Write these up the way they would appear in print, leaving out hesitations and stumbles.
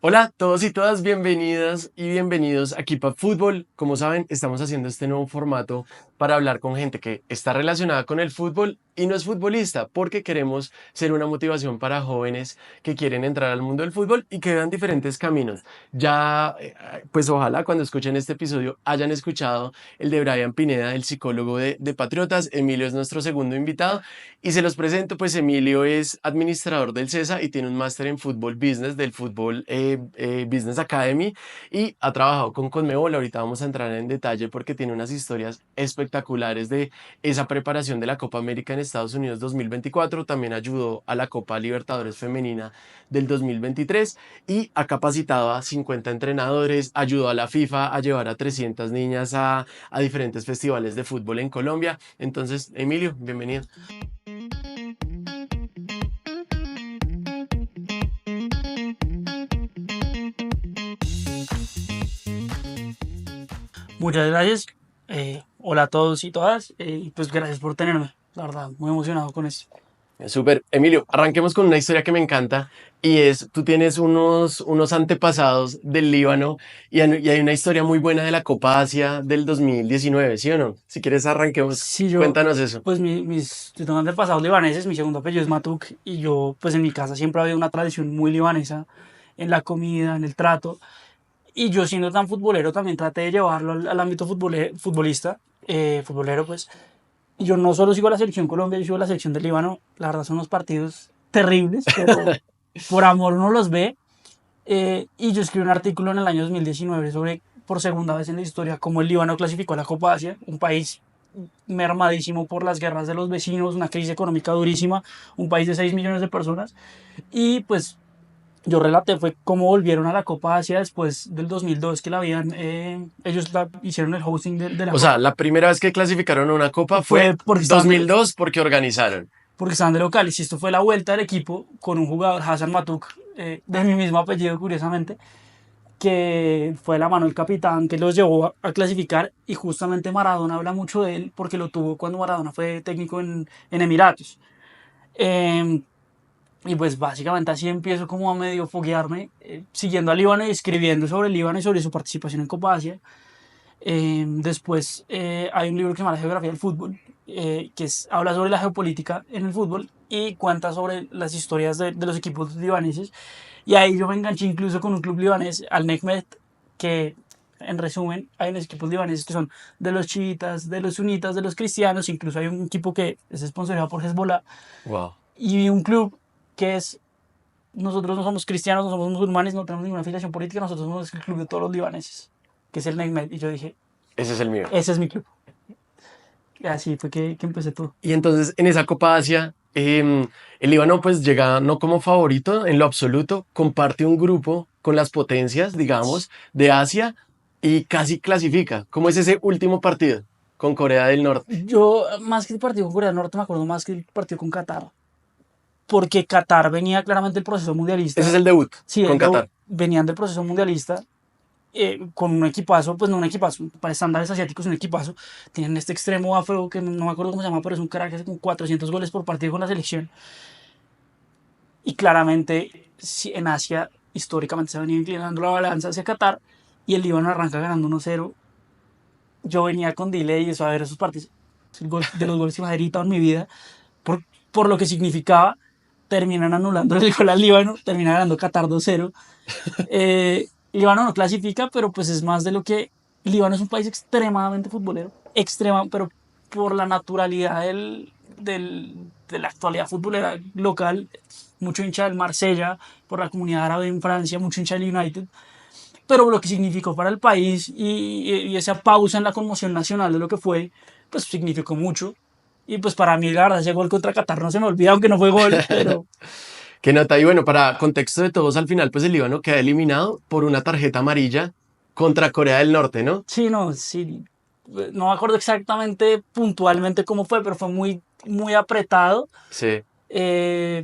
Hola a todos y todas, bienvenidas y bienvenidos a Keep Up Fútbol. Como saben, estamos haciendo este nuevo formato para hablar con gente que está relacionada con el fútbol y no es futbolista, porque queremos ser una motivación para jóvenes que quieren entrar al mundo del fútbol y que vean diferentes caminos. Ya, pues ojalá cuando escuchen este episodio hayan escuchado el de Brian Pineda, el psicólogo de Patriotas. Emilio es nuestro segundo invitado y se los presento, pues Emilio es administrador del CESA y tiene un máster en fútbol business del fútbol Business Academy y ha trabajado con Conmebol. Ahorita vamos a entrar en detalle porque tiene unas historias espectaculares de esa preparación de la Copa América en Estados Unidos 2024. También ayudó a la Copa Libertadores Femenina del 2023 y ha capacitado a 50 entrenadores, ayudó a la FIFA a llevar a 300 niñas a diferentes festivales de fútbol en Colombia. Entonces, Emilio, bienvenido. Muchas gracias. Hola a todos y todas. Pues gracias por tenerme. La verdad, muy emocionado con esto. Súper. Emilio, arranquemos con una historia que me encanta y es, tú tienes unos antepasados del Líbano y hay una historia muy buena de la Copa Asia del 2019, ¿sí o no? Si quieres arranquemos, Sí, cuéntanos eso. pues yo tengo antepasados libaneses, mi segundo apellido es Matuk y yo, pues en mi casa siempre ha habido una tradición muy libanesa en la comida, en el trato. Y yo siendo tan futbolero también traté de llevarlo al ámbito futbolero, pues. Y yo no solo sigo la selección Colombia, yo sigo la selección del Líbano. La verdad son unos partidos terribles, pero por amor uno los ve. Y yo escribí un artículo en el año 2019 sobre, por segunda vez en la historia, cómo el Líbano clasificó a la Copa Asia, un país mermadísimo por las guerras de los vecinos, una crisis económica durísima, un país de 6 millones de personas. Y pues yo relaté fue cómo volvieron a la Copa Asia después del 2002 que la habían, ellos hicieron el hosting de la O sea, Copa. la primera vez que clasificaron a una Copa fue Fue porque estaban 2002 porque organizaron. de locales y esto fue la vuelta del equipo con un jugador, Hassan Matuk, de mi mismo apellido curiosamente, que fue la mano del capitán que los llevó a clasificar y justamente Maradona habla mucho de él porque lo tuvo cuando Maradona fue técnico en Emiratos. Eh, y pues básicamente así empiezo como a medio foguearme, siguiendo al Líbano y escribiendo sobre el Líbano y sobre su participación en Copa Asia. Después hay un libro que se llama La geografía del fútbol, habla sobre la geopolítica en el fútbol y cuenta sobre las historias de los equipos libaneses. Y ahí yo me enganché incluso con un club libanés, Al Nehmet, que en resumen hay unos equipos libaneses que son de los chiitas, de los sunitas, de los cristianos, incluso hay un equipo que es sponsorizado por Hezbollah. Wow. Y un club que es, nosotros no somos cristianos, no somos musulmanes, no tenemos ninguna afiliación política, nosotros somos el club de todos los libaneses, que es el Nehmet. Y yo dije, Ese es el mío. ese es mi club. Y así fue que empecé todo. Y entonces en esa Copa Asia, el Líbano pues llega no como favorito en lo absoluto, comparte un grupo con las potencias, digamos, de Asia y casi clasifica. ¿Cómo es ese último partido con Corea del Norte? Yo, más que el partido con Corea del Norte, me acuerdo más que el partido con Qatar. Porque Qatar venía claramente del proceso Ese es mundialista. el debut Sí, con Qatar. venían del proceso mundialista con un equipazo, pues no un equipazo, para estándares asiáticos un equipazo. Tienen este extremo afro que no me acuerdo cómo se llama, pero es un crack que hace como 400 goles por partido con la selección. Y claramente en Asia históricamente se venía inclinando la balanza hacia Qatar y el Líbano arranca ganando 1-0. Yo venía con delay a ver esos partidos, el gol, de los goles que más he gritado en mi vida, por, por lo que significaba. Terminan anulando el gol al Líbano, termina ganando Qatar 2-0. Líbano no clasifica, pero pues es más de lo que... Líbano es un país extremadamente futbolero, pero por la naturalidad de la actualidad futbolera local, mucho hincha del Marsella, por la comunidad árabe en Francia, mucho hincha del United, pero lo que significó para el país y esa pausa en la conmoción nacional de lo que fue, pues significó mucho. Y pues para mí, la verdad, ese gol contra Qatar no se me olvida, aunque no fue gol, pero... ¿Qué nota? Y bueno, para contexto de todos, al final pues el Líbano queda eliminado por una tarjeta amarilla contra Corea del Norte, ¿no? Sí, no, sí. No me acuerdo exactamente puntualmente cómo fue, pero fue muy, muy apretado. Sí.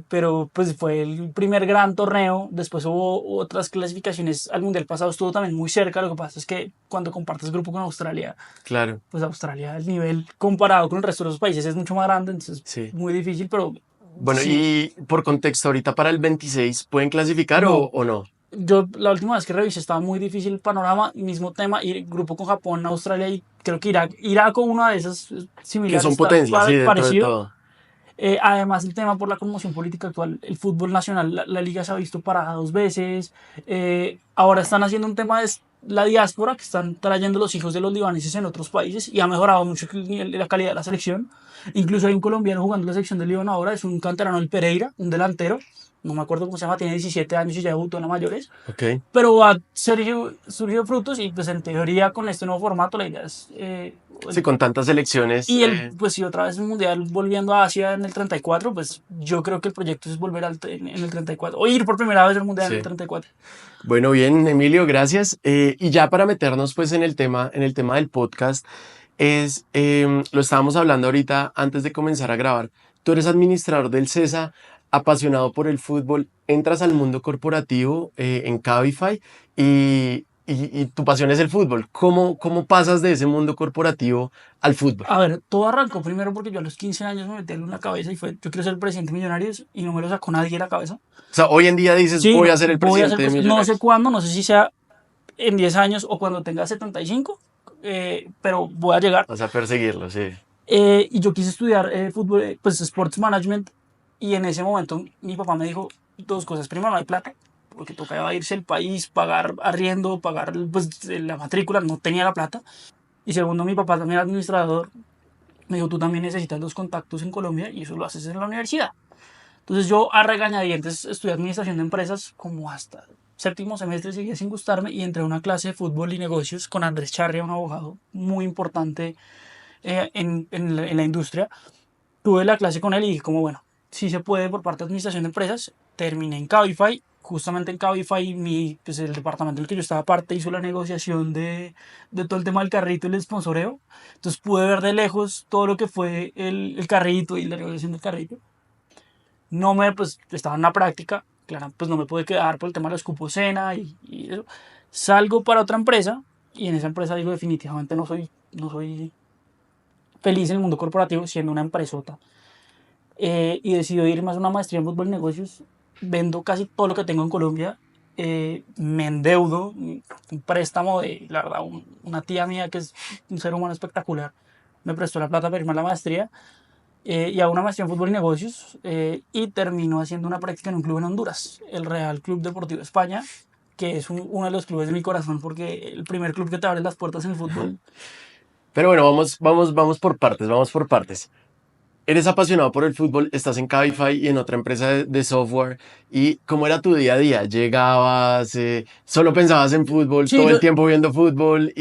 Pero pues fue el primer gran torneo. Después hubo otras clasificaciones al mundial pasado, estuvo también muy cerca. Lo que pasa es que cuando compartes grupo con Australia, Claro. pues Australia, el nivel comparado con el resto de los países es mucho más grande, entonces Sí. muy difícil, pero Bueno, sí. y por contexto, ahorita para el 26, ¿pueden clasificar No, o no? Yo la última vez que revisé estaba muy difícil el panorama, mismo tema, y grupo con Japón, Australia y creo que Irak o una de esas Que similares son está potencias, sí, dentro de parecido. todo. Además, el tema por la conmoción política actual, el fútbol nacional, la liga se ha visto parada 2 veces. Ahora están haciendo un tema de la diáspora, que están trayendo los hijos de los libaneses en otros países y ha mejorado mucho la calidad de la selección. Incluso hay un colombiano jugando en la selección de Líbano ahora, es un canterano del Pereira, un delantero. No me acuerdo cómo se llama, tiene 17 años y ya debutó en la mayores. Ok. Pero ha surgido frutos y pues en teoría con este nuevo formato la idea es Sí, con tantas elecciones. y pues si otra vez el mundial volviendo a Asia en el 34, pues yo creo que el proyecto es volver en el 34 o ir por primera vez al mundial en el Sí. 34. Bueno, bien, Emilio, gracias. Y ya para meternos pues en el tema del podcast, lo estábamos hablando ahorita antes de comenzar a grabar. Tú eres administrador del CESA, apasionado por el fútbol, entras al mundo corporativo en Cabify y tu pasión es el fútbol. ¿Cómo pasas de ese mundo corporativo al fútbol? A ver, todo arrancó primero porque yo a los 15 años me metí en la cabeza y fue, yo quiero ser presidente de Millonarios y no me lo sacó nadie de la cabeza. O sea, hoy en día dices, Sí, voy no, a ser el voy a ser presidente de presidente, no sé Millonarios. cuándo, no sé si sea en 10 años o cuando tenga 75, pero voy a llegar. Vas a perseguirlo, sí. Y yo quise estudiar fútbol, pues Sports Management. Y en ese momento mi papá me dijo dos cosas. Primero, no hay plata, porque tocaba irse al país, pagar arriendo, pagar pues, la matrícula, no tenía la plata. Y segundo, mi papá también era administrador. Me dijo, tú también necesitas los contactos en Colombia y eso lo haces en la universidad. Entonces yo a regañadientes estudié administración de empresas como hasta séptimo semestre, seguía sin gustarme y entré a una clase de fútbol y negocios con Andrés Charria, un abogado muy importante en la industria. Tuve la clase con él y dije como bueno, si se puede por parte de administración de empresas. Terminé en Cabify, justamente en Cabify pues el departamento en el que yo estaba parte hizo la negociación de todo el tema del carrito y el sponsoreo. Entonces pude ver de lejos todo lo que fue el carrito y la negociación del carrito. No me, pues estaba en una práctica, claro, pues no me pude quedar por el tema de los cupos cena y eso. Salgo para otra empresa y en esa empresa digo definitivamente no soy feliz en el mundo corporativo siendo una empresota. Y decido ir más a una maestría en fútbol y negocios. Vendo casi todo lo que tengo en Colombia. Me endeudo, un préstamo de, la verdad, una tía mía que es un ser humano espectacular. Me prestó la plata para irme a la maestría. Y hago una maestría en fútbol y negocios. Y termino haciendo una práctica en un club en Honduras, el Real Club Deportivo España, que es uno de los clubes de mi corazón porque el primer club que te abre las puertas en el fútbol. Pero bueno, vamos por partes, vamos por partes. Eres apasionado por el fútbol, estás en Cabify y en otra empresa de software. ¿Y cómo era tu día a día? Llegabas, solo pensabas en fútbol, Sí, todo yo, el tiempo viendo fútbol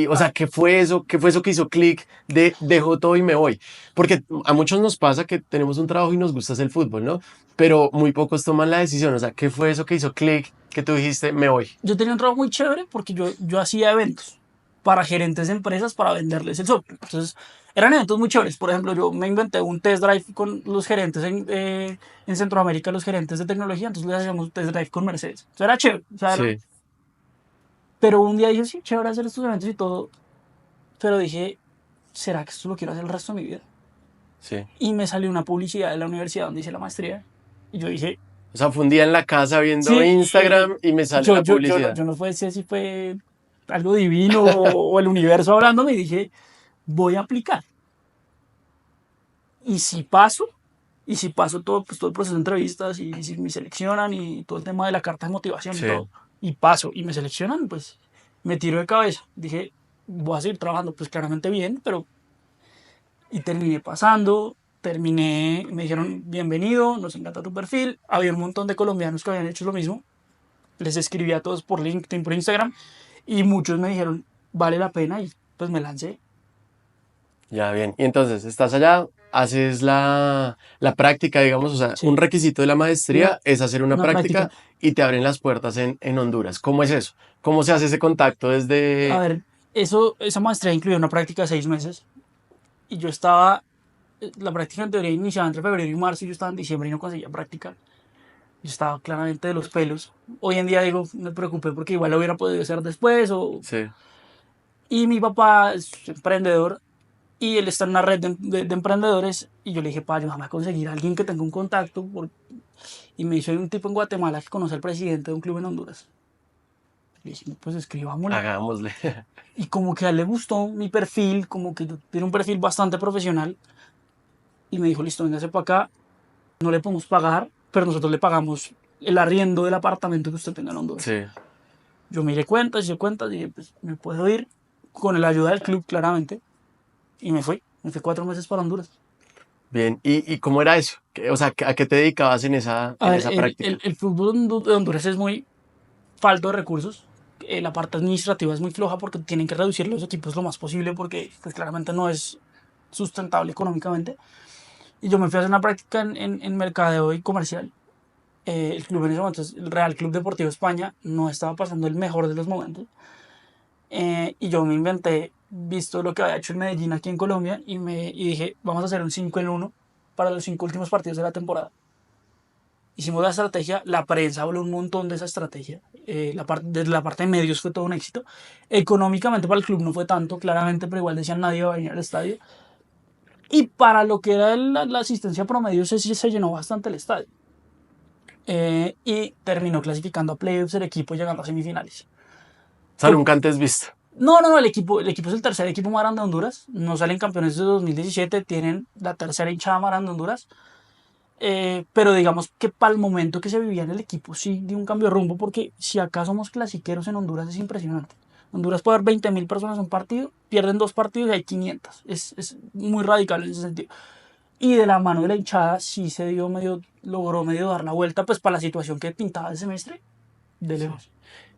o sea, ¿qué fue eso? ¿Qué fue eso que hizo clic de dejo todo y me voy? Porque a muchos nos pasa que tenemos un trabajo y nos gusta hacer el fútbol, ¿no? Pero muy pocos toman la decisión. O sea, ¿qué fue eso que hizo clic que tú dijiste me voy? yo tenía un trabajo muy chévere porque yo hacía eventos para gerentes de empresas para venderles el software. Entonces, eran eventos muy chéveres. Por ejemplo, yo me inventé un test drive con los gerentes en Centroamérica, los gerentes de tecnología. Entonces, les hacíamos un test drive con Mercedes. O sea, era chévere. O sea, Sí, pero un día dije, sí, chévere hacer estos eventos y todo. Pero dije, ¿será que esto lo quiero hacer el resto de mi vida? sí. Y me salió una publicidad de la universidad donde hice la maestría. Y yo dije, O sea, fue un día en la casa viendo sí, Instagram y me sale yo, la yo, yo, no, publicidad. yo no sé si fue algo divino o el universo hablándome y dije, voy a aplicar. Y si paso, y si paso todo, pues, todo el proceso de entrevistas y si me seleccionan y todo el tema de la carta de motivación y Sí. todo, y paso y me seleccionan, pues me tiro de cabeza. Dije, voy a seguir trabajando, pues claramente bien, pero... Y terminé pasando, me dijeron, bienvenido, nos encanta tu perfil. Había un montón de colombianos que habían hecho lo mismo. Les escribí a todos por LinkedIn, por Instagram, y muchos me dijeron, vale la pena, y pues me lancé. Ya, bien. Y entonces, estás allá, haces la práctica, digamos, o sea, un Sí, requisito de la una, maestría es hacer una una práctica práctica. y te abren las puertas en Honduras. ¿Cómo es eso? ¿Cómo se hace ese contacto A desde... ver, esa maestría incluía una práctica de 6 meses, y yo estaba, la práctica en teoría iniciaba entre febrero y marzo, y yo estaba en diciembre y no conseguía práctica. Yo estaba claramente de los pelos. Hoy en día digo, no me preocupé porque igual lo hubiera podido hacer después. Sí, Y mi papá es emprendedor y él está en una red de emprendedores. Y yo le dije, pa, ayúdame a conseguir a alguien que tenga un contacto. Y me dice, hay un tipo en Guatemala que conoce al presidente de un club en Honduras. Le dije, pues escribámosle. Hagámosle. Y como que a él le gustó mi perfil, como que tiene un perfil bastante profesional. Y me dijo, listo, véngase para acá, no le podemos pagar, pero nosotros le pagamos el arriendo del apartamento que usted tenga en Honduras. Sí. Yo me hice cuentas, y dije, pues me puedo ir con la ayuda del club, claramente. Y me fui 4 meses para Honduras. Bien. ¿Y cómo era eso? O sea, ¿a qué te dedicabas en esa, A en ver, esa práctica? el fútbol de Honduras es muy falto de recursos. La parte administrativa es muy floja porque tienen que reducir los equipos lo más posible porque pues, claramente no es sustentable económicamente. Y yo me fui a hacer una práctica en mercadeo y comercial. El club en ese momento, el Real Club Deportivo España, no estaba pasando el mejor de los momentos. Y yo me inventé, visto lo que había hecho en Medellín aquí en Colombia, y dije, vamos a hacer un 5-1 para los 5 últimos partidos de la temporada. Hicimos la estrategia, la prensa habló un montón de esa estrategia, desde la parte de medios fue todo un éxito. Económicamente para el club no fue tanto, claramente, pero igual decían nadie va a venir al estadio. Y para lo que era la asistencia promedio se llenó bastante el estadio. Y terminó clasificando a playoffs el equipo llegando a semifinales. O sea, nunca antes visto. No, el equipo es el tercer equipo más grande de Honduras. No salen campeones de 2017, tienen la tercera hinchada más grande de Honduras. Pero digamos que para el momento que se vivía en el equipo sí dio un cambio de rumbo porque si acá somos clasiqueros en Honduras es impresionante. Honduras puede haber 20.000 personas en un partido, pierden 2 partidos y hay 500. Es muy radical en ese sentido. Y de la mano de la hinchada sí logró medio dar la vuelta pues para la situación que pintaba el semestre de lejos.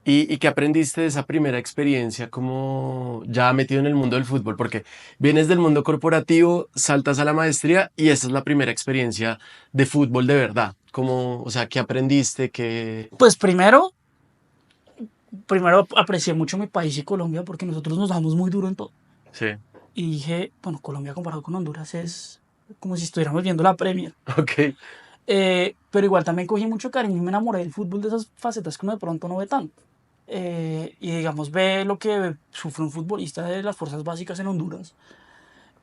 ¿Y qué aprendiste de esa primera experiencia como ya metido en el mundo del fútbol? Porque vienes del mundo corporativo, saltas a la maestría y esta es la primera experiencia de fútbol de verdad. Como, o sea, ¿qué aprendiste? Pues primero aprecié mucho mi país y Colombia porque nosotros nos damos muy duro en todo. Sí, Y dije, bueno, Colombia comparado con Honduras es como si estuviéramos viendo la Premier. ok, Pero igual también cogí mucho cariño y me enamoré del fútbol de esas facetas que uno de pronto no ve tanto. Y digamos, ve lo que sufre un futbolista de las fuerzas básicas en Honduras.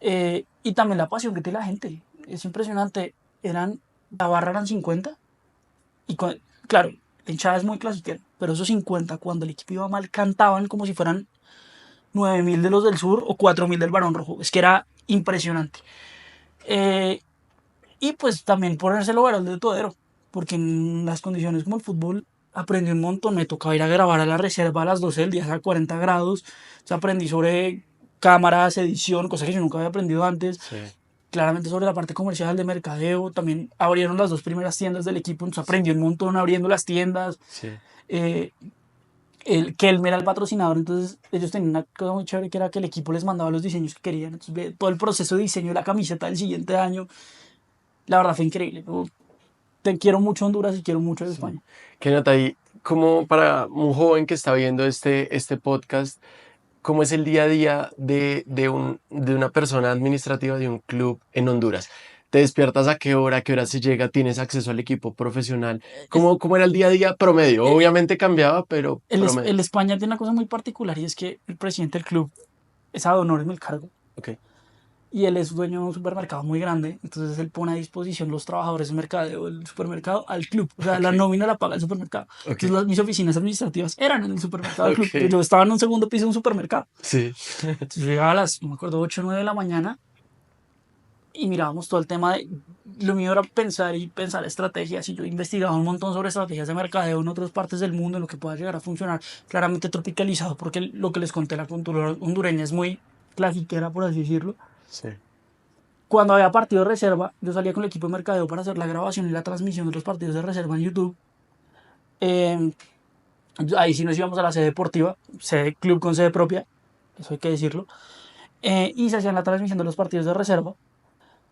Y también la pasión que tiene la gente. Es impresionante. La barra eran 50. Y claro, la hinchada es muy clásica. Pero esos 50, cuando el equipo iba mal, cantaban como si fueran 9.000 de los del sur o 4.000 del Barón Rojo. Es que era impresionante. Eh, y pues también ponerse el overall de todero. Porque en las condiciones como el fútbol aprendí un montón. Me tocaba ir a grabar a la reserva a las 12 del día a 40 grados. O sea, aprendí sobre cámaras, edición, cosas que yo nunca había aprendido antes. sí, Claramente sobre la parte comercial de mercadeo. También abrieron las 2 primeras tiendas del equipo. Entonces aprendí un montón abriendo las tiendas. sí. Eh, el Kelme era el patrocinador, entonces ellos tenían una cosa muy chévere que era que el equipo les mandaba los diseños que querían. Entonces, todo el proceso de diseño de la camiseta del siguiente año, la verdad fue increíble. Te quiero mucho Honduras y quiero mucho de España. ¿Qué nota ahí? Como para un joven que está viendo este podcast, ¿cómo es el día a día de una persona administrativa de un club en Honduras? ¿Te despiertas a qué hora? ¿A qué hora se llega? ¿Tienes acceso al equipo profesional? Es- ¿Cómo era el día a día promedio? eh, Obviamente cambiaba, pero promedio. el España tiene una cosa muy particular y es que el presidente del club es ad honorem el cargo Ok, y él es dueño de un supermercado muy grande, entonces él pone a disposición los trabajadores de mercadeo del supermercado al club, o sea, la ok, nómina la paga el supermercado. ok, Entonces mis oficinas administrativas eran en el supermercado del club, ok. yo estaba en un segundo piso de un supermercado. Sí, Entonces yo llegaba a las, no me acuerdo, 8 o 9 de la mañana y mirábamos todo el tema de... Lo mío era pensar estrategias y yo investigaba un montón sobre estrategias de mercadeo en otras partes del mundo, en lo que pueda llegar a funcionar, claramente tropicalizado, porque lo que les conté, la cultura hondureña es muy clasiquera, por así decirlo. sí. Cuando había partido de reserva, yo salía con el equipo de mercadeo para hacer la grabación y la transmisión de los partidos de reserva en YouTube. Eh, Ahí sí nos íbamos a la sede deportiva, sede club con sede propia, eso hay que decirlo. Y se hacían la transmisión de los partidos de reserva.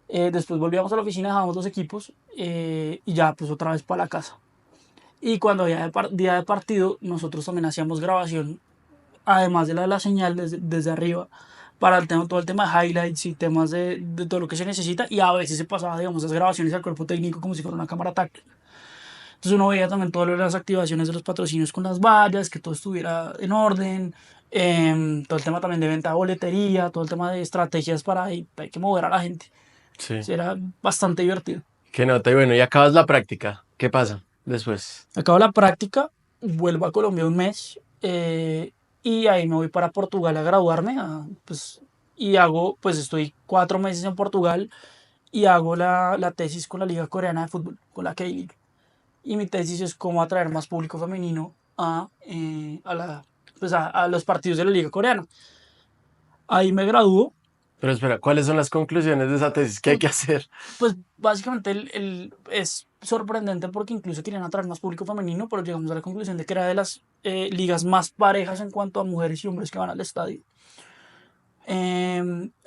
Después volvíamos a la oficina, dejábamos los equipos y ya pues otra vez para la casa. Y cuando había día de partido, nosotros también hacíamos grabación, además de la señal desde arriba, para todo el tema de highlights y temas de todo lo que se necesita. Y a veces se pasaba, digamos, las grabaciones al cuerpo técnico como si fuera una cámara táctil. Entonces uno veía también todas las activaciones de los patrocinios con las vallas, que todo estuviera en orden. Todo el tema también de venta de boletería, todo el tema de estrategias para hay que mover a la gente. Sí. Era bastante divertido. Qué nota. Y bueno, y acabas la práctica. ¿Qué pasa después? Acabo la práctica, vuelvo a Colombia un mes y ahí me voy para Portugal a graduarme. Pues, y hago, pues estoy 4 meses en Portugal y hago la tesis con la Liga Coreana de Fútbol, con la K-League. Y mi tesis es cómo atraer más público femenino a los partidos de la Liga Coreana. Ahí me graduó. Pero espera, ¿cuáles son las conclusiones de esa tesis? ¿Qué hay Pues, que hacer? pues básicamente es sorprendente porque incluso querían atraer más público femenino, pero llegamos a la conclusión de que era de las ligas más parejas en cuanto a mujeres y hombres que van al estadio.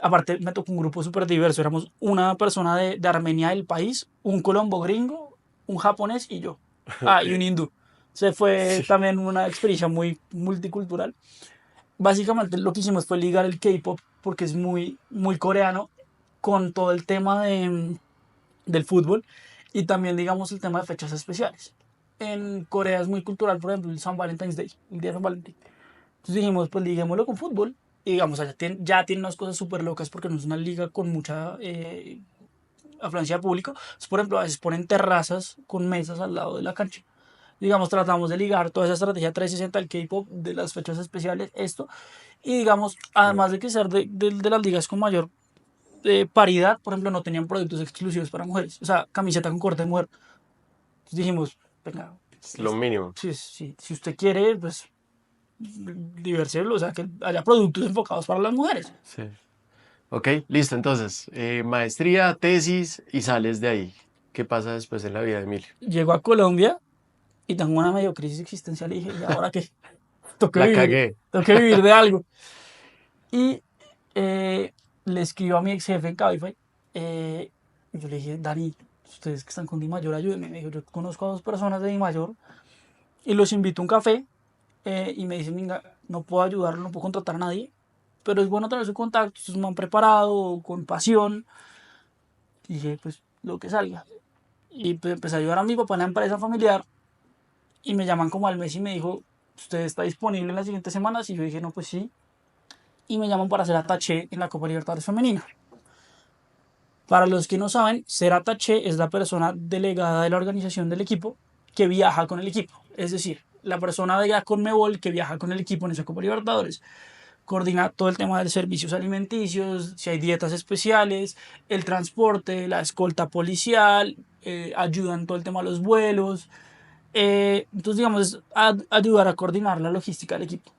Aparte, me tocó un grupo súper diverso. Éramos una persona de Armenia del país, un colombo gringo, un japonés y yo. Ok, Y un hindú. Se fue sí. también una experiencia muy multicultural. Básicamente lo que hicimos fue ligar el K-pop porque es muy, muy coreano con todo el tema del fútbol y también, digamos, el tema de fechas especiales. En Corea es muy cultural, por ejemplo, el San Valentine's Day, el día de San Valentín. Entonces dijimos, pues liguémoslo con fútbol. Y digamos, allá ya tiene unas cosas súper locas porque no es una liga con mucha afluencia de público. Entonces, por ejemplo, a veces ponen terrazas con mesas al lado de la cancha. Digamos, tratamos de ligar toda esa estrategia 360 del K-pop, de las fechas especiales, esto. Y digamos, además de que ser de las ligas con mayor paridad, por ejemplo, no tenían productos exclusivos para mujeres. O sea, camiseta con corte de mujer. Entonces dijimos, venga, Es lo mínimo. si usted quiere, pues divertirlo, o sea, que haya productos enfocados para las mujeres. Sí. Ok, listo. Entonces, maestría, tesis y sales de ahí. ¿Qué pasa después en la vida de Emilio? Llego a Colombia y tengo una medio crisis existencial y dije, ¿y ahora qué? Toqué La vivir, cagué. tengo que vivir de algo. Y eh, le escribo a mi ex jefe en Cabify. Yo le dije, Dani, ustedes que están con Di Mayor, ayúdenme. Me dijo, yo conozco a 2 personas de Di Mayor y los invito a un café. Y me dicen, venga, no puedo ayudarlo, no puedo contratar a nadie, pero es bueno tener su contacto, es un man preparado, con pasión. Y dije, pues lo que salga. Y pues empecé a ayudar a mi papá en la empresa familiar y me llaman como al mes y me dijo, ¿usted está disponible en las siguientes semanas? Y yo dije, no, pues sí. Y me llaman para ser ataché en la Copa Libertadores Femenina. Para los que no saben, ser ataché es la persona delegada de la organización del equipo que viaja con el equipo. Es decir, la persona de la Conmebol que viaja con el equipo en esa Copa Libertadores. Coordina todo el tema de servicios alimenticios, si hay dietas especiales, el transporte, la escolta policial, ayuda en todo el tema de los vuelos. Entonces, digamos, es ayudar a coordinar la logística del equipo.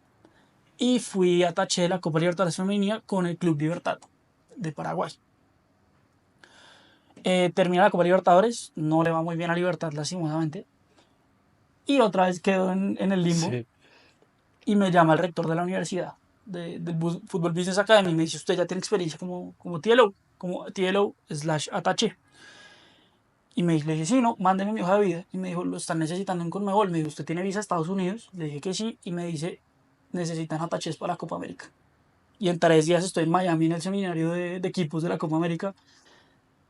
Y fui ataché de la Copa Libertadores Femenina con el Club Libertad de Paraguay. Termina la Copa Libertadores, no le va muy bien a Libertad, lastimosamente. Y otra vez quedo en el limbo Sí. y me llama el rector de la universidad, del Fútbol Business Academy, y me dice, usted ya tiene experiencia como TLO, como TLO/ataché. Y le dije, sí, no, mándeme mi hoja de vida. Y me dijo, lo están necesitando en Conmebol. Me dijo, ¿usted tiene visa a Estados Unidos? Le dije que sí. Y me dice, necesitan atachés para la Copa América. Y en 3 días estoy en Miami en el seminario de equipos de la Copa América.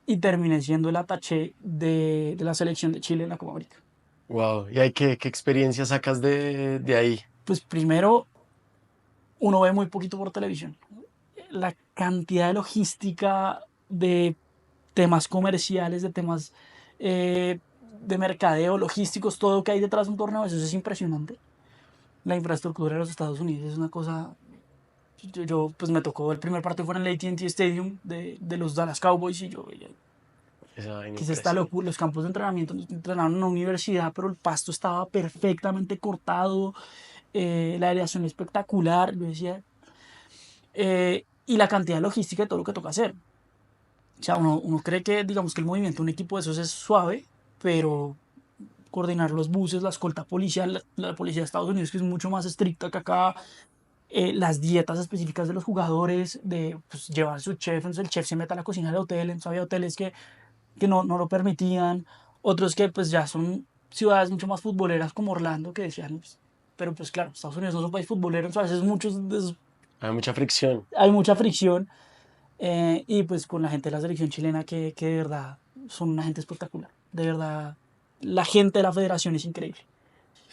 Y terminé siendo el ataché de la selección de Chile en la Copa América. Wow. ¿Y hay qué experiencia sacas de ahí? Pues primero, uno ve muy poquito por televisión. La cantidad de logística, de temas comerciales, de temas eh, de mercadeo, logísticos, todo lo que hay detrás de un torneo, eso es impresionante. La infraestructura de los Estados Unidos es una cosa. Pues me tocó el primer partido fue en el AT&T Stadium de los Dallas Cowboys y yo veía Esa vaina que es esta impresiona. locura. Los campos de entrenamiento entrenaron en una universidad, pero el pasto estaba perfectamente cortado, la aireación espectacular. Yo decía, y la cantidad de logística de todo lo que toca hacer. O sea, uno cree que, digamos, que el movimiento de un equipo de esos es suave, pero coordinar los buses, la escolta policial, la policía de Estados Unidos, que es mucho más estricta que acá, las dietas específicas de los jugadores, de pues, llevar su chef, entonces el chef se mete a la cocina del hotel, entonces había hoteles que no lo permitían, otros que pues ya son ciudades mucho más futboleras como Orlando, que decían, pues, pero pues claro, Estados Unidos no es un país futbolero, entonces a veces muchos de esos, Hay mucha fricción. hay mucha fricción. Y pues con la gente de la selección chilena que de verdad son una gente espectacular. De verdad, la gente de la federación es increíble.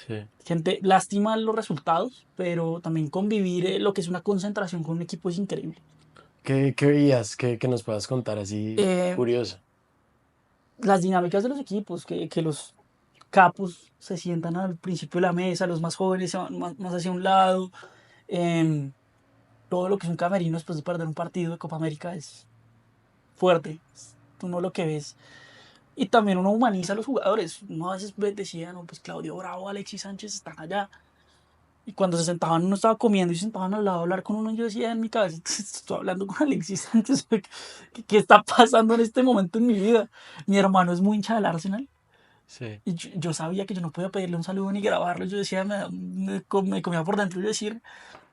Sí. Gente, lástima los resultados, pero también convivir lo que es una concentración con un equipo es increíble. ¿Qué veías? ¿Qué nos puedas contar así Eh, curioso? las dinámicas de los equipos, que los capos se sientan al principio de la mesa, los más jóvenes se van más hacia un lado. em, Todo lo que es un camerino después de perder un partido de Copa América es fuerte. Tú no lo que ves. Y también uno humaniza a los jugadores. Uno a veces decía, no, pues Claudio Bravo, Alexis Sánchez están allá. Y cuando se sentaban, uno estaba comiendo y se sentaban al lado a hablar con uno, y yo decía en mi cabeza, estoy hablando con Alexis Sánchez, ¿qué está pasando en este momento en mi vida? Mi hermano es muy hincha del Arsenal. Sí. Y yo sabía que yo no podía pedirle un saludo ni grabarlo. Yo decía, me comía por dentro y decir,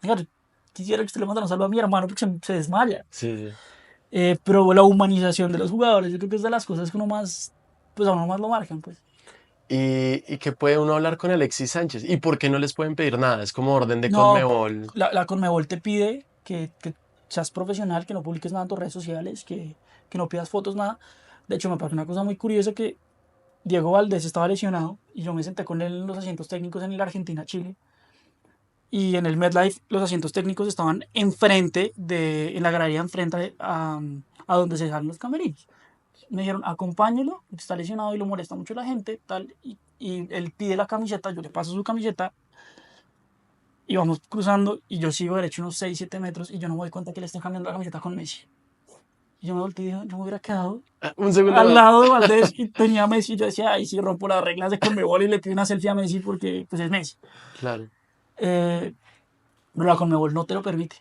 venga, yo quisiera que usted le mandara un saludo a mi hermano porque se desmaya. Sí, sí. Pero la humanización de los jugadores, yo creo que es de las cosas que uno más, pues a uno más lo marcan, pues. Y que puede uno hablar con Alexis Sánchez. ¿Y por qué no les pueden pedir nada? Es como orden de No, Conmebol. la Conmebol te pide que seas profesional, que no publiques nada en tus redes sociales, que no pidas fotos, nada. De hecho, me parece una cosa muy curiosa que Diego Valdés estaba lesionado y yo me senté con él en los asientos técnicos en el Argentina-Chile. Y en el MetLife los asientos técnicos estaban en la galería enfrente a donde se salen los camerinos. Me dijeron, acompáñelo, está lesionado y lo molesta mucho la gente, tal, y él pide la camiseta, yo le paso su camiseta y vamos cruzando y yo sigo derecho unos 6 7 metros y yo no me doy cuenta que le están cambiando la camiseta con Messi. Y yo me volteé y dije, yo me hubiera quedado Ah, un segundo al más. lado de Valdés y tenía a Messi. Y yo decía, ay, si rompo las reglas de Conmebol y le pido una selfie a Messi porque pues es Messi. Claro. Eh, pero la Conmebol no te lo permite.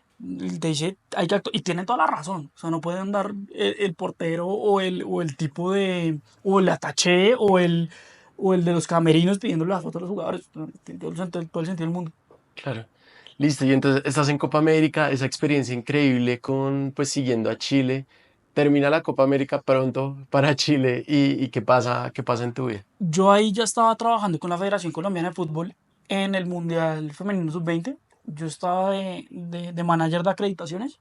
Te dice, hay que y tiene toda la razón. O sea, no puede andar el portero o el tipo de, o el ataché o el de los camerinos pidiéndole las fotos a los jugadores. Tiene todo el sentido del mundo. Claro. Listo, y entonces estás en Copa América, esa experiencia increíble con, pues siguiendo a Chile. Termina la Copa América pronto para Chile y qué pasa en tu vida? Yo ahí ya estaba trabajando con la Federación Colombiana de Fútbol en el Mundial Femenino Sub-20. Yo estaba de manager de acreditaciones.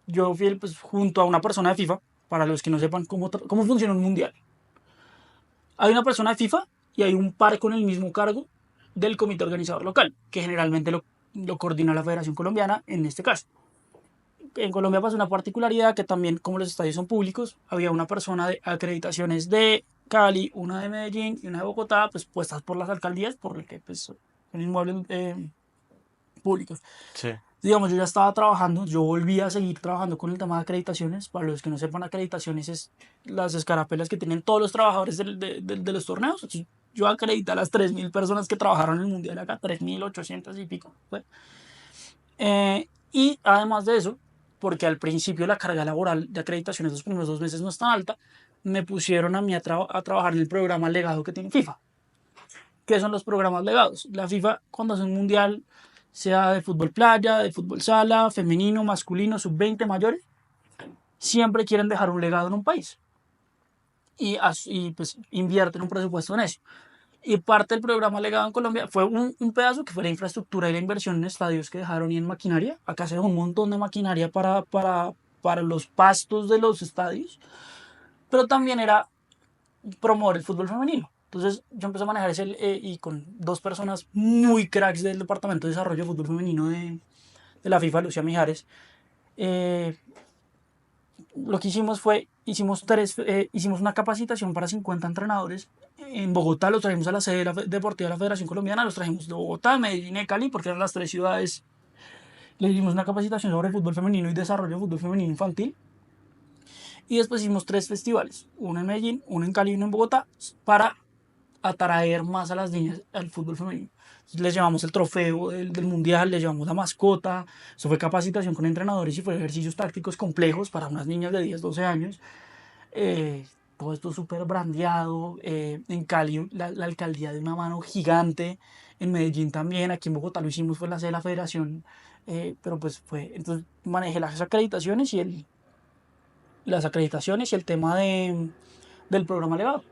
Yo fui pues, junto a una persona de FIFA, para los que no sepan cómo funciona un mundial. Hay una persona de FIFA y hay un par con el mismo cargo del comité organizador local, que generalmente lo coordina la Federación Colombiana en este caso. En Colombia pasa una particularidad que también, como los estadios son públicos, había una persona de acreditaciones de Cali, una de Medellín y una de Bogotá, pues puestas por las alcaldías, por el que pues, son inmuebles públicos. Sí, Digamos, yo ya estaba trabajando, yo volví a seguir trabajando con el tema de acreditaciones. Para los que no sepan, acreditaciones es las escarapelas que tienen todos los trabajadores de los torneos. Yo acredité a las 3.000 personas que trabajaron en el Mundial acá, 3.800 y pico. Y además de eso, porque al principio la carga laboral de acreditaciones los primeros 2 meses no es tan alta, me pusieron a mí a trabajar en el programa legado que tiene FIFA. ¿Qué son los programas legados? La FIFA, cuando hace un mundial, sea de fútbol playa, de fútbol sala, femenino, masculino, sub-20, mayores, siempre quieren dejar un legado en un país y pues invierten un presupuesto en eso. Y parte del programa legado en Colombia fue un pedazo que fue la infraestructura y la inversión en estadios que dejaron y en maquinaria. Acá se dejó un montón de maquinaria para los pastos de los estadios, pero también era promover el fútbol femenino. Entonces yo empecé a manejar ese y con 2 personas muy cracks del Departamento de Desarrollo de Fútbol Femenino de la FIFA, Lucía Mijares. eh, lo que hicimos fue, hicimos una capacitación para 50 entrenadores. En Bogotá los trajimos a la sede deportiva de la Federación Colombiana, los trajimos de Bogotá, Medellín y Cali, porque eran las 3 ciudades. Le hicimos una capacitación sobre fútbol femenino y desarrollo de fútbol femenino infantil. Y después hicimos 3 festivales, uno en Medellín, uno en Cali y uno en Bogotá, para atraer más a las niñas al fútbol femenino. Les llevamos el trofeo del mundial, les llevamos la mascota. Eso fue capacitación con entrenadores y fue ejercicios tácticos complejos para unas niñas de 10 12 años. Todo esto súper brandeado. En Cali, la alcaldía de una mano gigante. En Medellín también. Aquí en Bogotá lo hicimos, fue la sede de la federación. Pero pues fue. Entonces manejé las acreditaciones y el tema del programa elevado.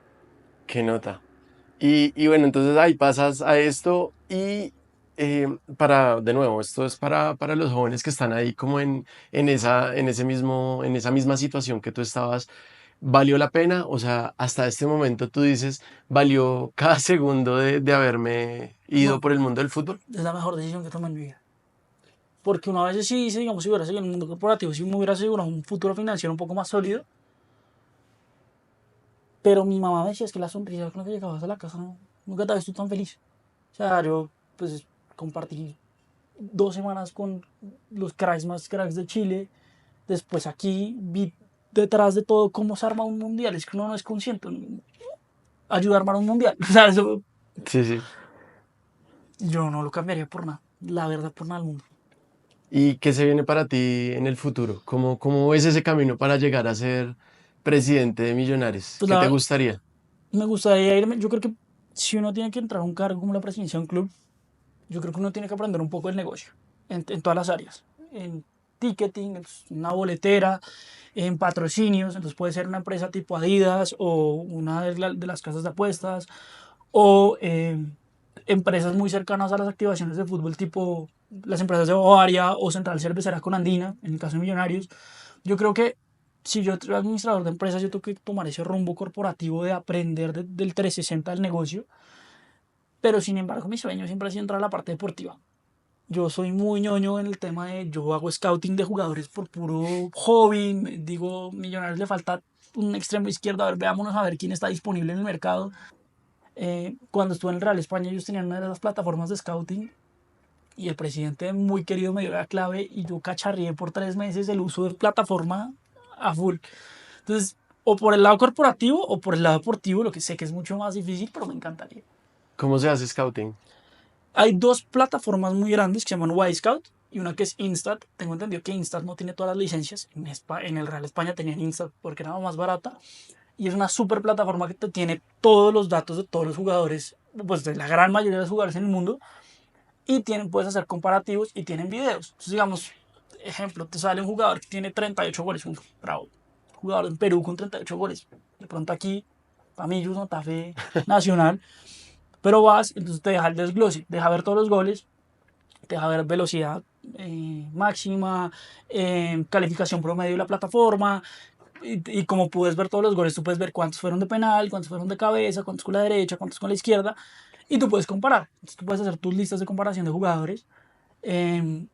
qué nota. Y bueno, entonces ahí pasas a esto de nuevo, esto es para los jóvenes que están ahí como en esa misma situación que tú estabas. ¿Valió la pena? O sea, hasta este momento tú dices, ¿valió cada segundo de haberme ido No, por el mundo del fútbol? es la mejor decisión que tomé en mi vida. Porque una vez sí dice, digamos, si hubiera seguido en el mundo corporativo, si me hubiera asegurado un futuro financiero un poco más sólido. Pero mi mamá me decía, es que la sonrisa con la que llegabas a la casa nunca te había visto tan feliz. O sea, yo pues compartí 2 semanas con los cracks más cracks de Chile. Después aquí vi detrás de todo cómo se arma un mundial. Es que uno no es consciente. Ayudar a armar un mundial. O sea, eso Sí, sí. yo no lo cambiaría por nada. La verdad, por nada del mundo. ¿Y qué se viene para ti en el futuro? ¿Cómo ves ese camino para llegar a ser presidente de Millonarios? Pues ¿Qué te gustaría? me gustaría irme. Yo creo que si uno tiene que entrar a un cargo como la presidencia de un club, yo creo que uno tiene que aprender un poco del negocio, en todas las áreas. En ticketing, en una boletera, en patrocinios, entonces puede ser una empresa tipo Adidas o una de las casas de apuestas, o empresas muy cercanas a las activaciones de fútbol tipo las empresas de Bavaria o Central Cervecera con Andina, en el caso de Millonarios. Yo creo que si yo soy administrador de empresas, yo tengo que tomar ese rumbo corporativo de aprender del 360 del negocio, pero sin embargo mi sueño siempre ha sido entrar a la parte deportiva. Yo soy muy ñoño en el tema de, yo hago scouting de jugadores por puro hobby, digo, Millonarios le falta un extremo izquierdo, a ver, veámonos a ver quién está disponible en el mercado. Cuando estuve en el Real España, ellos tenían una de las plataformas de scouting y el presidente muy querido me dio la clave y yo cacharrié por 3 meses el uso de plataforma a full. Entonces, o por el lado corporativo o por el lado deportivo, lo que sé que es mucho más difícil, pero me encantaría. ¿Cómo se hace scouting? Hay dos plataformas muy grandes que se llaman Wisecout y una que es Instat. Tengo entendido que Instat no tiene todas las licencias. En el Real España tenían Instat porque era más barata. Y es una super plataforma que te tiene todos los datos de todos los jugadores, pues de la gran mayoría de los jugadores en el mundo. Y puedes hacer comparativos y tienen videos. Entonces, digamos, ejemplo, te sale un jugador que tiene 38 goles. Un bravo jugador en Perú con 38 goles. De pronto aquí, Pamillos, Santa Fe, Nacional. Pero vas, entonces te deja el desglose, deja ver todos los goles, te deja ver velocidad máxima, calificación promedio de la plataforma. Y como puedes ver todos los goles, tú puedes ver cuántos fueron de penal, cuántos fueron de cabeza, cuántos con la derecha, cuántos con la izquierda. Y tú puedes comparar. Entonces tú puedes hacer tus listas de comparación de jugadores. eh,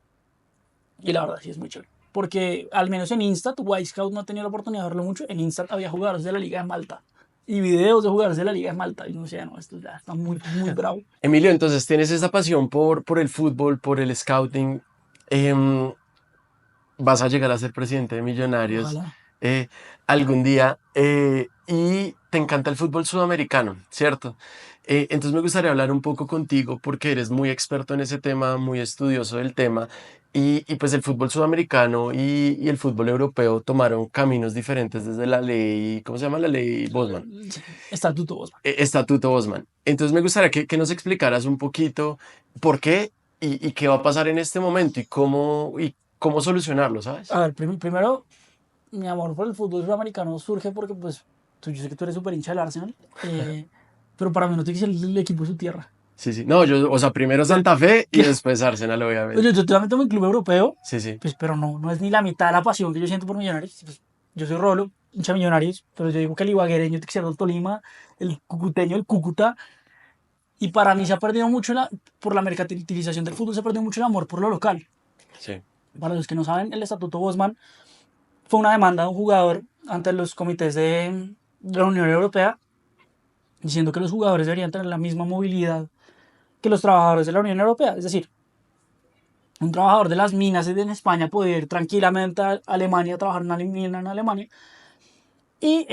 y la verdad sí es muy chévere. Porque al menos en Instat, Wisecout no ha tenido la oportunidad de verlo mucho. En Instat había jugadores de la Liga de Malta. Y videos de jugadores de la Liga de Malta. Y no sé, no, esto ya está muy, muy bravo. Emilio, entonces tienes esa pasión por el fútbol, por el scouting. em, Vas a llegar a ser presidente de Millonarios Ojalá. algún día y te encanta el fútbol sudamericano, ¿cierto? Entonces me gustaría hablar un poco contigo porque eres muy experto en ese tema, muy estudioso del tema y pues el fútbol sudamericano y el fútbol europeo tomaron caminos diferentes desde la ley, ¿cómo se llama? La ley Bosman. Sí, estatuto Bosman. Estatuto Bosman. Entonces me gustaría que nos explicaras un poquito por qué y qué va a pasar en este momento y cómo solucionarlo, ¿sabes? A ver, primero, mi amor por el fútbol sudamericano surge porque, pues, yo sé que tú eres súper hincha del Arsenal, pero para mí no tiene que ser el equipo de su tierra. Sí, sí. No, yo, o sea, primero Santa Fe y Que- después Arsenal, Oye, obviamente. yo te meto en mi club europeo, Sí, sí. pues, pero no es ni la mitad de la pasión que yo siento por Millonarios. Pues, yo soy Rolo, hincha de Millonarios, pero yo digo que el ibaguereño tiene que ser el Tolima, el cucuteño, el Cúcuta, y para mí se ha perdido mucho, por la mercantilización del fútbol, se ha perdido mucho el amor por lo local. Sí. Para los que no saben, el Estatuto Bosman fue una demanda de un jugador ante los comités de la Unión Europea diciendo que los jugadores deberían tener la misma movilidad que los trabajadores de la Unión Europea. Es decir, un trabajador de las minas en España puede ir tranquilamente a Alemania a trabajar en una mina en Alemania. Y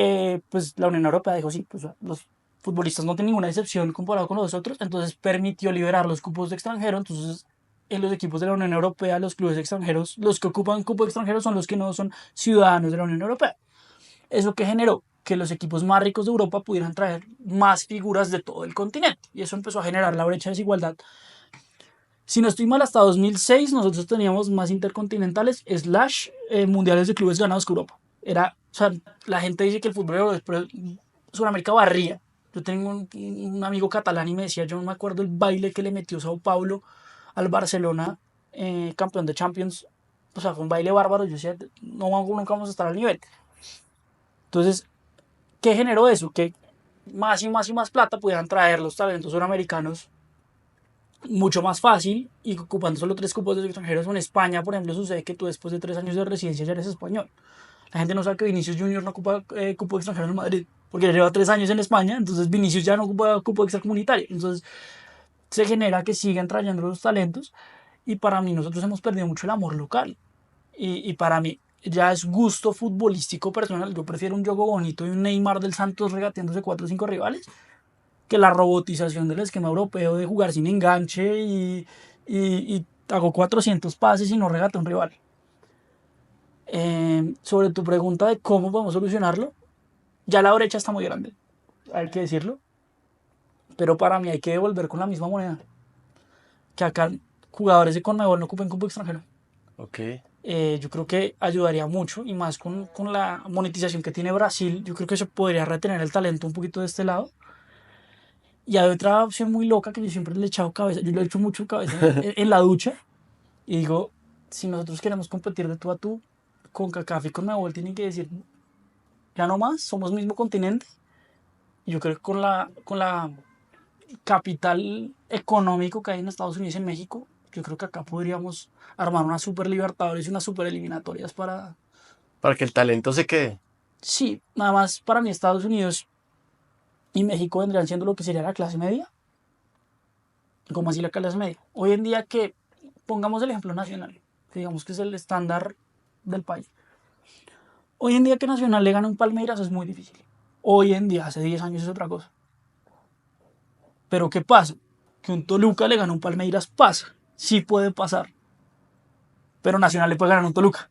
pues la Unión Europea dijo, sí, pues los futbolistas no tienen ninguna excepción comparado con los otros, entonces permitió liberar los cupos de extranjero. Entonces en los equipos de la Unión Europea, los clubes extranjeros, los que ocupan cupo extranjero son los que no son ciudadanos de la Unión Europea. ¿Eso que generó? Que los equipos más ricos de Europa pudieran traer más figuras de todo el continente. Y eso empezó a generar la brecha de desigualdad. Si no estoy mal, hasta 2006 nosotros teníamos más intercontinentales slash mundiales de clubes ganados que Europa. O sea, la gente dice que el fútbol pero Sudamérica barría. Yo tengo un amigo catalán y me decía, yo no me acuerdo el baile que le metió Sao Paulo al Barcelona, campeón de Champions. O sea, fue un baile bárbaro. Yo decía, no, nunca vamos a estar al nivel. Entonces, ¿qué generó eso? Que más y más y más plata pudieran traer los talentos suramericanos mucho más fácil y ocupando solo 3 cupos de extranjeros. En España, por ejemplo, sucede que tú después de 3 años de residencia ya eres español. La gente no sabe que Vinicius Junior no ocupa cupo de extranjero en Madrid. porque ya lleva 3 años en España, entonces Vinicius ya no ocupa cupo extracomunitario. Entonces se genera que sigan trayendo los talentos y para mí nosotros hemos perdido mucho el amor local. Y para mí ya es gusto futbolístico personal. Yo prefiero un juego bonito y un Neymar del Santos regateándose 4 o 5 rivales que la robotización del esquema europeo de jugar sin enganche y hago 400 pases y no regate a un rival. Sobre tu pregunta de cómo podemos solucionarlo, ya la brecha está muy grande, hay que decirlo, pero para mí hay que devolver con la misma moneda. Que acá jugadores de Conmebol no ocupen cupo extranjero. Ok. Yo creo que ayudaría mucho y más con la monetización que tiene Brasil, yo creo que se podría retener el talento un poquito de este lado. Y hay otra opción muy loca que yo siempre le he echado cabeza, yo le he hecho mucho cabeza en la ducha y digo, si nosotros queremos competir de tú a tú, con CONCACAF y Conmebol tienen que decir, ya no más, somos mismo continente. Y yo creo que con la capital económico que hay en Estados Unidos y en México, yo creo que acá podríamos armar una super Libertadores y unas super eliminatorias para... Para que el talento se quede. Sí, nada más para mí Estados Unidos y México vendrían siendo lo que sería la clase media. Como así la clase media. Hoy en día que pongamos el ejemplo nacional, que digamos que es el estándar del país. Hoy en día que Nacional le gana un Palmeiras es muy difícil. Hoy en día, hace 10 años es otra cosa. Pero ¿qué pasa? Que un Toluca le gana un Palmeiras pasa. Sí puede pasar. Pero Nacional le puede ganar un Toluca.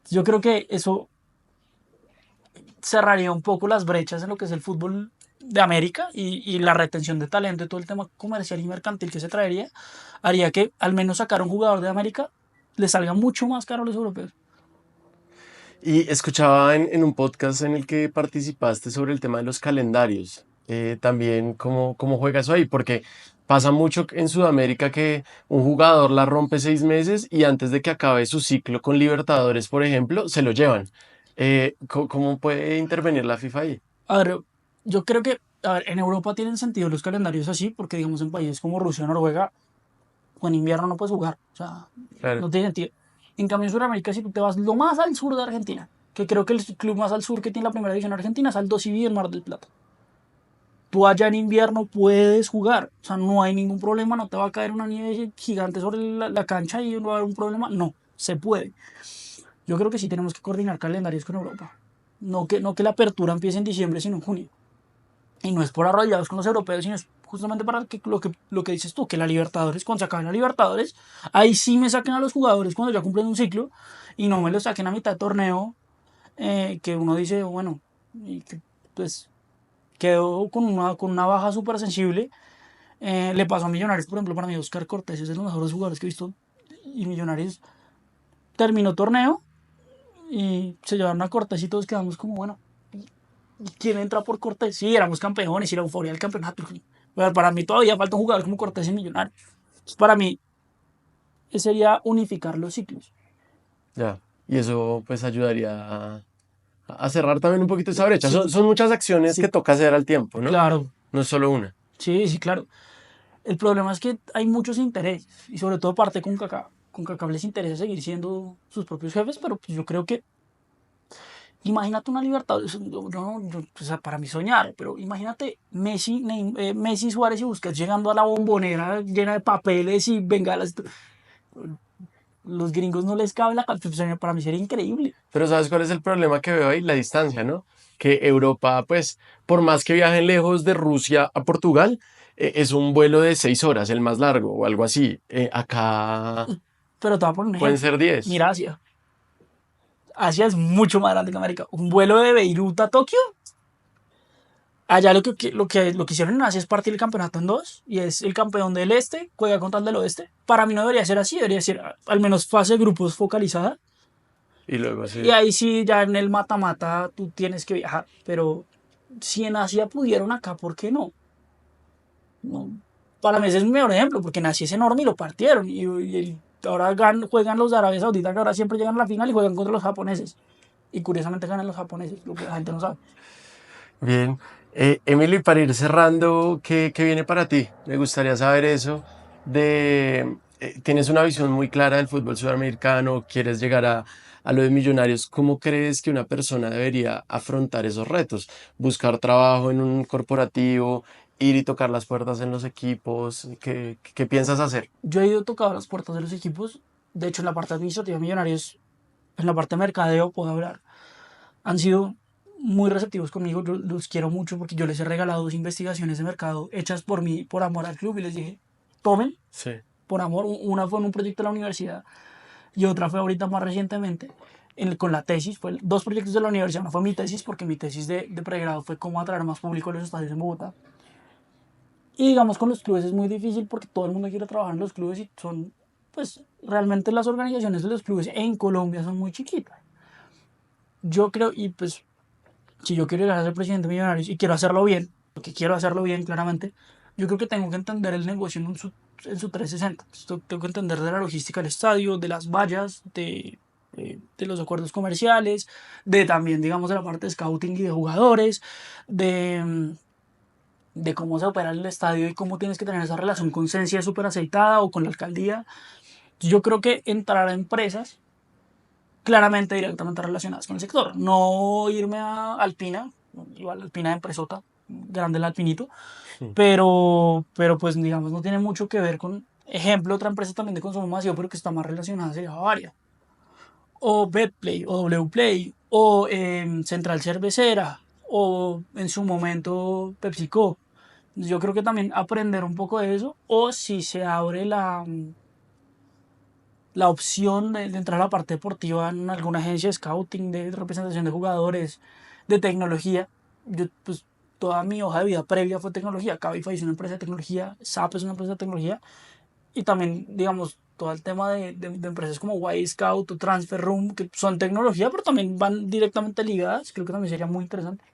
Yo creo que eso cerraría un poco las brechas en lo que es el fútbol de América y la retención de talento y todo el tema comercial y mercantil que se traería haría que al menos sacar a un jugador de América le salga mucho más caro a los europeos. Y escuchaba en un podcast en el que participaste sobre el tema de los calendarios. También cómo juega eso ahí, porque pasa mucho en Sudamérica que un jugador la rompe 6 meses y antes de que acabe su ciclo con Libertadores, por ejemplo, se lo llevan. ¿Cómo puede intervenir la FIFA ahí? A ver, yo creo que a ver, en Europa tienen sentido los calendarios así porque digamos en países como Rusia o Noruega o en invierno no puedes jugar. O sea, Claro. no tiene sentido. En cambio, en Sudamérica, si tú te vas lo más al sur de Argentina, que creo que el club más al sur que tiene la primera división argentina es Aldo Civi en Mar del Plata. Tú allá en invierno puedes jugar, o sea, no hay ningún problema, no te va a caer una nieve gigante sobre la cancha y no va a haber un problema. No, se puede. Yo creo que sí tenemos que coordinar calendarios con Europa. No que la apertura empiece en diciembre, sino en junio. Y no es por arrollados con los europeos, sino es justamente para lo que dices tú, que la Libertadores, cuando se acabe la Libertadores, ahí sí me saquen a los jugadores cuando ya cumplen un ciclo y no me lo saquen a mitad de torneo, que uno dice, bueno, y que, pues quedó con una baja súper sensible. Le pasó a Millonarios, por ejemplo, para mí Oscar Cortés es de los mejores jugadores que he visto y Millonarios terminó torneo y se llevaron a Cortés y todos quedamos como, bueno, ¿quién entra por Cortés? Sí, éramos campeones y la euforia del campeonato. Pero para mí todavía falta un jugador como Cortés en Millonarios. Entonces, para mí sería unificar los ciclos. Ya. Y eso pues ayudaría a cerrar también un poquito esa brecha. Son, Sí, son muchas acciones que sí, toca hacer al tiempo, ¿no? claro. No es solo una. Sí, sí, claro. El problema es que hay muchos intereses y sobre todo parte con Kaká. Con Kaká les interesa seguir siendo sus propios jefes, pero pues yo creo que imagínate una libertad, o sea, para mí soñar, pero imagínate Messi, Suárez y Busquets llegando a la bombonera llena de papeles y bengalas. Los gringos no les cabe la cabeza, para mí sería increíble. Pero ¿sabes cuál es el problema que veo ahí? La distancia, ¿no? Que Europa, pues, por más que viajen lejos de Rusia a Portugal, es un vuelo de 6 horas, el más largo, o algo así. Acá Pero te voy a poner un pueden ejemplo. ser 10. Mira Asia. Asia es mucho más grande que América. Un vuelo de Beirut a Tokio. Allá lo que hicieron en Asia es partir el campeonato en dos. Y es el campeón del este juega contra el del oeste. Para mí no debería ser así. Debería ser al menos fase de grupos focalizada. Y luego Y sí. ahí sí, ya en el mata-mata tú tienes que viajar. Pero si en Asia pudieron acá, ¿por qué no? No. Para mí ese es mi mejor ejemplo, porque en Asia es enorme y lo partieron. Ahora juegan los de Arabia Saudita, que ahora siempre llegan a la final y juegan contra los japoneses. Y curiosamente ganan los japoneses, lo que la gente no sabe. Bien. Emily, para ir cerrando, ¿qué viene para ti? Me gustaría saber eso de tienes una visión muy clara del fútbol sudamericano, quieres llegar a lo de Millonarios. ¿Cómo crees que una persona debería afrontar esos retos? Buscar trabajo en un corporativo, ir y tocar las puertas en los equipos. ¿Qué piensas hacer? Yo he ido tocado las puertas de los equipos. De hecho, en la parte administrativa de Millonarios, en la parte de mercadeo, puedo hablar. Han sido muy receptivos conmigo. Yo los quiero mucho porque yo les he regalado 2 investigaciones de mercado hechas por mí, por amor al club. Y les dije, tomen, Sí. por amor. Una fue en un proyecto de la universidad y otra fue ahorita más recientemente con la tesis. Fue 2 proyectos de la universidad. Una fue mi tesis, porque mi tesis de pregrado fue cómo atraer más público a los estadios en Bogotá. Y digamos, con los clubes es muy difícil porque todo el mundo quiere trabajar en los clubes y son, pues, realmente las organizaciones de los clubes en Colombia son muy chiquitas. Yo creo, y pues, si yo quiero llegar a ser presidente de Millonarios y quiero hacerlo bien, porque quiero hacerlo bien claramente, yo creo que tengo que entender el negocio en su 360. Tengo que entender de la logística del estadio, de las vallas, de los acuerdos comerciales, de también, digamos, de la parte de scouting y de jugadores, de cómo se opera el estadio y cómo tienes que tener esa relación con Cencia súper aceitada o con la alcaldía. Yo creo que entrar a empresas claramente directamente relacionadas con el sector. No irme a Alpina, igual Alpina de empresota, grande el Alpinito, pero pues digamos no tiene mucho que ver con, ejemplo, otra empresa también de consumo masivo, pero que está más relacionada sería Bavaria, o Betplay, o Wplay, o Central Cervecera, o en su momento PepsiCo. Yo creo que también aprender un poco de eso, o si se abre la opción de entrar a la parte deportiva en alguna agencia de scouting, de representación de jugadores, de tecnología. Yo, pues, toda mi hoja de vida previa fue tecnología. Cabify es una empresa de tecnología, SAP es una empresa de tecnología, y también, digamos, todo el tema de empresas como Y Scout o Transfer Room, que son tecnología, pero también van directamente ligadas. Creo que también sería muy interesante.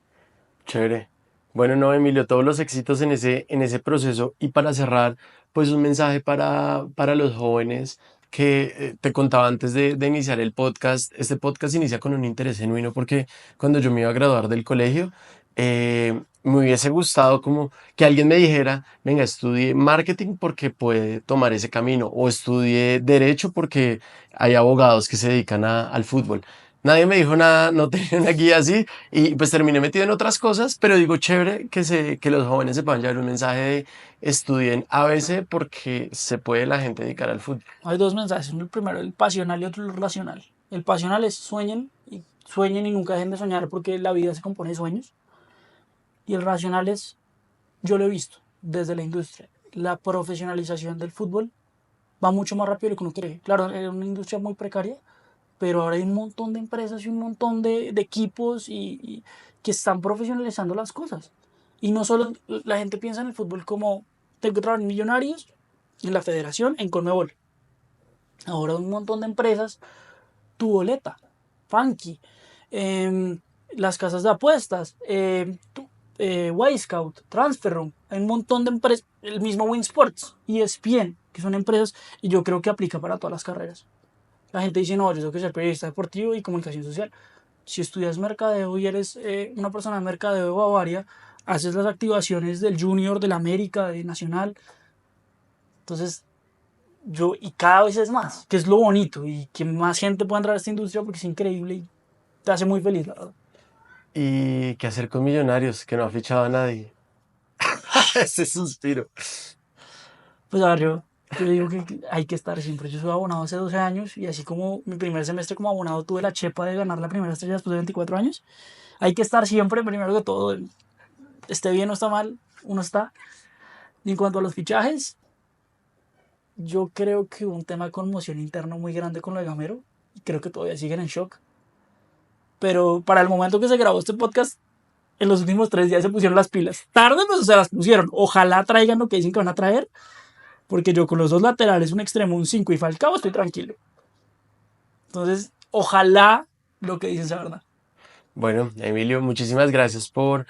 Chévere. Bueno, no, Emilio, todos los éxitos en ese proceso. Y para cerrar, pues un mensaje para los jóvenes que te contaba antes de iniciar el podcast. Este podcast inicia con un interés genuino porque cuando yo me iba a graduar del colegio, me hubiese gustado como que alguien me dijera, venga, estudie marketing porque puede tomar ese camino o estudie derecho porque hay abogados que se dedican al fútbol. Nadie me dijo nada, no tenía una guía así y pues terminé metido en otras cosas, pero digo, chévere que los jóvenes se puedan llevar un mensaje de estudien ABC porque se puede la gente dedicar al fútbol. Hay dos mensajes. Uno, el primero, el pasional, y otro, el racional. El pasional es sueñen y nunca dejen de soñar porque la vida se compone de sueños. Y el racional es, yo lo he visto desde la industria, la profesionalización del fútbol va mucho más rápido de lo que uno cree. Claro, es una industria muy precaria, pero ahora hay un montón de empresas y un montón de equipos y que están profesionalizando las cosas. Y no solo la gente piensa en el fútbol como tengo que trabajar en Millonarios, en la federación, en Conmebol. Ahora un montón de empresas, tu boleta, Funky, em, las casas de apuestas, Wisecout, Transfer Room, hay un montón de empresas, el mismo Winsports, ESPN, que son empresas, y yo creo que aplica para todas las carreras. La gente dice, no, yo tengo que ser periodista deportivo y comunicación social. Si estudias mercadeo y eres una persona de mercadeo de Bavaria, haces las activaciones del Junior, del América, de Nacional. Entonces, y cada vez es más, que es lo bonito, y que más gente pueda entrar a esta industria porque es increíble y te hace muy feliz, la verdad. ¿Y qué hacer con Millonarios? Que no ha fichado a nadie. Ese suspiro. Pues a ver, yo digo que hay que estar siempre. Yo soy abonado hace 12 años y así como mi primer semestre como abonado tuve la chepa de ganar la primera estrella después de 24 años. Hay que estar siempre, primero que todo, esté bien o está mal, uno está. Y en cuanto a los fichajes, yo creo que hubo un tema de conmoción interna muy grande con lo de Gamero. Y creo que todavía siguen en shock. Pero para el momento que se grabó este podcast, en los últimos 3 días se pusieron las pilas. Tarde, pero se las pusieron. Ojalá traigan lo que dicen que van a traer. Porque yo con los dos laterales, un extremo, un 5 y Falcao, estoy tranquilo. Entonces, ojalá lo que dicen sea verdad. Bueno, Emilio, muchísimas gracias por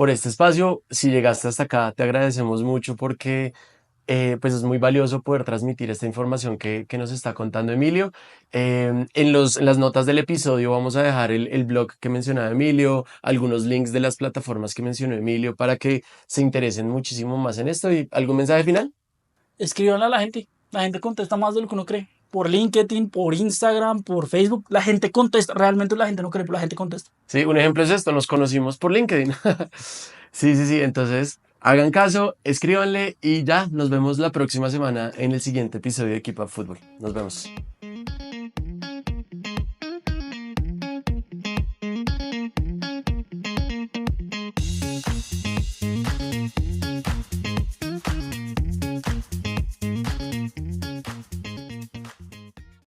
este espacio. Si llegaste hasta acá, te agradecemos mucho porque pues es muy valioso poder transmitir esta información que nos está contando Emilio. En las notas del episodio vamos a dejar el blog que mencionaba Emilio, algunos links de las plataformas que mencionó Emilio para que se interesen muchísimo más en esto. ¿Y algún mensaje final? Escriban a la gente. La gente contesta más de lo que uno cree. Por LinkedIn, por Instagram, por Facebook. La gente contesta. Realmente la gente no cree, pero la gente contesta. Sí, un ejemplo es esto, nos conocimos por LinkedIn. Sí, sí, sí, entonces hagan caso, escríbanle y ya, nos vemos la próxima semana en el siguiente episodio de Equipa Fútbol. Nos vemos.